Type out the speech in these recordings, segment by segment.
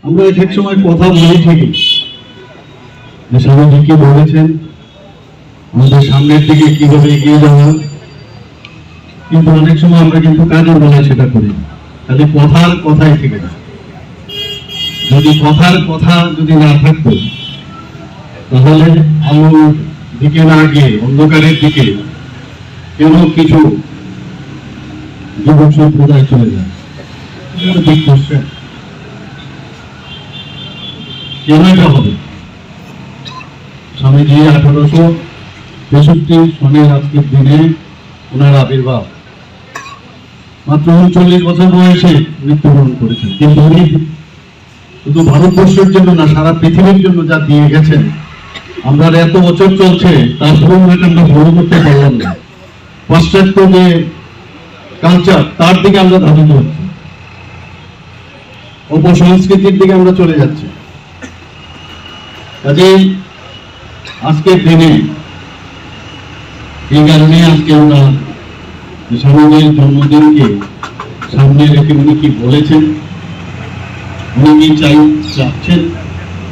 আমরা এক সময় কথা বলি ঠিকই, যে স্বামীজি কি বলেছেন আমাদের সামনের দিকে কিভাবে এগিয়ে যাওয়া, কিন্তু অনেক সময় আমরা কিন্তু কাজের বেলায় সেটা করি না, খালি কথার কথাই থেকে যায়। যদি কথার কথা যদি না থাকতো তাহলে আলোর দিকে না গিয়ে অন্ধকারের দিকে কেন কিছু যুবক সম্প্রদায় চলে যায়। বিগ কোশ্চেন, কেন এটা হবে? স্বামীজি 1863 সনের আজকের দিনে ওনার আবির্ভাব, মাত্র 39 বছর বয়সে মৃত্যুবরণ করেছেন, কিন্তু উনি শুধু ভারতবর্ষের জন্য না, সারা পৃথিবীর জন্য যা দিয়ে গেছেন, আমরা এত বছর চলছে তারপরেও আমরা ভুল করতে পারলাম না। পাশ্চাত্য যে কালচার তার দিকে আমরা ধাবিত হচ্ছি, অপসংস্কৃতির দিকে আমরা চলে যাচ্ছি। কাজেই আজকের দিনে এই কারণে আজকে আমরা স্বামীজির জন্মদিনকে সামনে রেখে উনি কি বলেছেন, উনি কি চাচ্ছেন,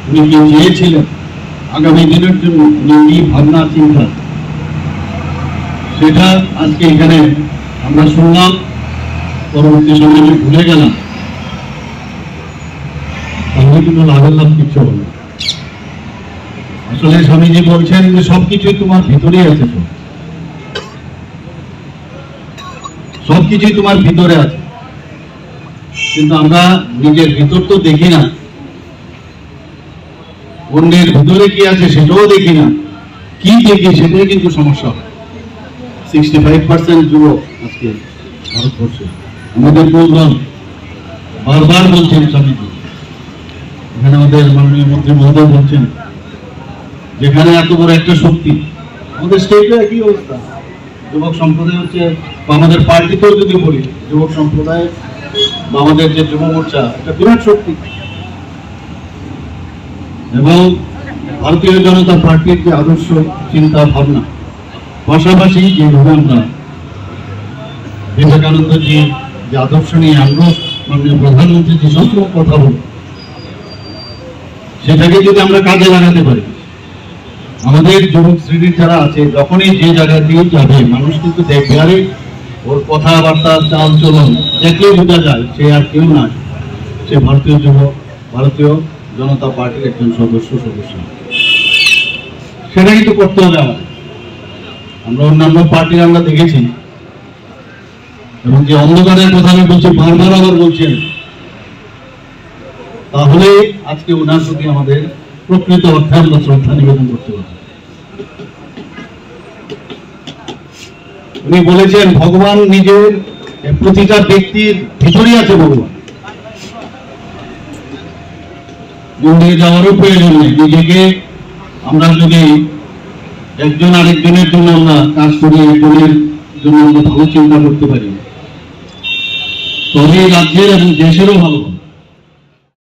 উনি কি চেয়েছিলেন আগামী দিনের জন্য, উনি কি ভাবনা চিন্তা, সেটা আজকে এখানে আমরা শুনলাম। পরবর্তী সময় আমি ভুলে গেলাম, তাহলে কিন্তু লাভের লাভ কিছু হলো। আসলে স্বামীজি বলছেন যে সবকিছুই তোমার ভিতরে আছে, সবকিছুই তোমার ভিতরে আছে, কিন্তু আমরা নিজের ভিতর তো দেখি না, অন্যের ভিতরে কি আছে সেটাও দেখি না। কি দেখি সেটাই কিন্তু সমস্যা হয়। 65% যুবক আজকে ভারতবর্ষে, আমাদের প্রয়োজন বারবার বলছেন স্বামীজি, এখানে আমাদের মাননীয় মন্ত্রী মহোদয় বলছেন, যেখানে এত বড় একটা শক্তি, আমাদের স্টেটে একই অবস্থা, যুবক সম্প্রদায় হচ্ছে, বা আমাদের পার্টিতেও যদি বলি যুবক সম্প্রদায় বা আমাদের যে যুব মোর্চা, একটা বিরাট শক্তি। এবং ভারতীয় জনতা পার্টির যে আদর্শ চিন্তা ভাবনা, পাশাপাশি যেভাবে আমরা বিবেকানন্দজি যে আদর্শ নিয়ে আমরা মাননীয় প্রধানমন্ত্রী যে সব কথা বলি, সেটাকে যদি আমরা কাজে লাগাতে পারি, আমাদের যুবক শ্রেণীর যারা আছে যখনই যে জায়গা দিয়ে যাবে মানুষ কিন্তু দেখবে, আরে ওর কথাবার্তা চাল চলন দেখলেই বোঝা যায় সে আর কেউ নয়, সে ভারতীয় জনতা পার্টির একজন সদস্য। সেটা কিন্তু করতে হবে আমাদের। আমরা অন্যান্য পার্টির আমরা দেখেছি, এবং যে অন্ধকারের কথা আমি বলছি, বারবার আবার বলছেন, তাহলে আজকে ওনার প্রতি আমাদের প্রকৃত অর্থে আমরা শ্রদ্ধা নিবেদন করতে পারি। উনি বলেছেন ভগবান নিজের প্রতিটা ব্যক্তির ভিতরেই আছে, ভগবান মন্দিরে যাওয়ারও প্রয়োজন নেই। নিজেকে আমরা যদি একজন আরেকজনের জন্য আমরা কাজ করি, একজনের জন্য আমরা ভালো চিন্তা করতে পারি, তবে রাজ্যের এবং দেশেরও ভালো হবে।